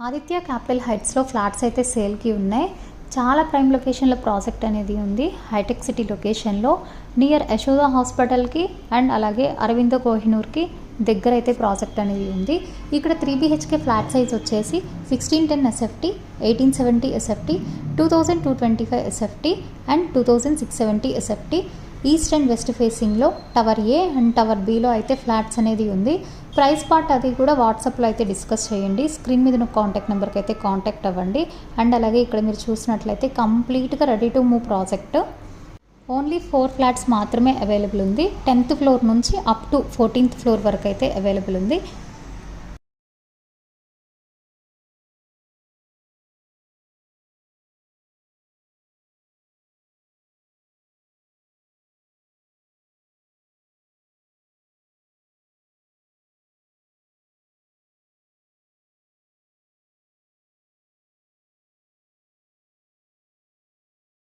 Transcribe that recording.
Aditya capital హైట్స్లో flats అయితే సేల్కి ఉన్నాయి. చాలా ప్రైమ్ లొకేషన్లో ప్రాజెక్ట్ అనేది ఉంది. హైటెక్ సిటీ లొకేషన్లో నియర్ యశోద హాస్పిటల్కి అండ్ అలాగే అరవింద కోహినూర్కి దగ్గర అయితే ప్రాజెక్ట్ అనేది ఉంది. ఇక్కడ 3 BHK ఫ్లాట్ సైజ్ వచ్చేసి 1610 SFT, 1870 SFT, 2225 SFT and 2670 SFT. East and west ఫేసింగ్లో టవర్ ఏ అండ్ టవర్ బిలో అయితే ఫ్లాట్స్ అనేది ఉంది. ప్రైస్ పార్ట్ అది కూడా వాట్సాప్లో అయితే డిస్కస్ చేయండి. స్క్రీన్ మీద ఉన్న కాంటాక్ట్ నెంబర్కి అయితే కాంటాక్ట్ అవ్వండి. అండ్ అలాగే ఇక్కడ మీరు చూసినట్లయితే కంప్లీట్గా ready to move project. Only 4 flats మాత్రమే అవైలబుల్ ఉంది. 10th ఫ్లోర్ నుంచి అప్ టు 14th ఫ్లోర్ వరకు అయితే అవైలబుల్ ఉంది.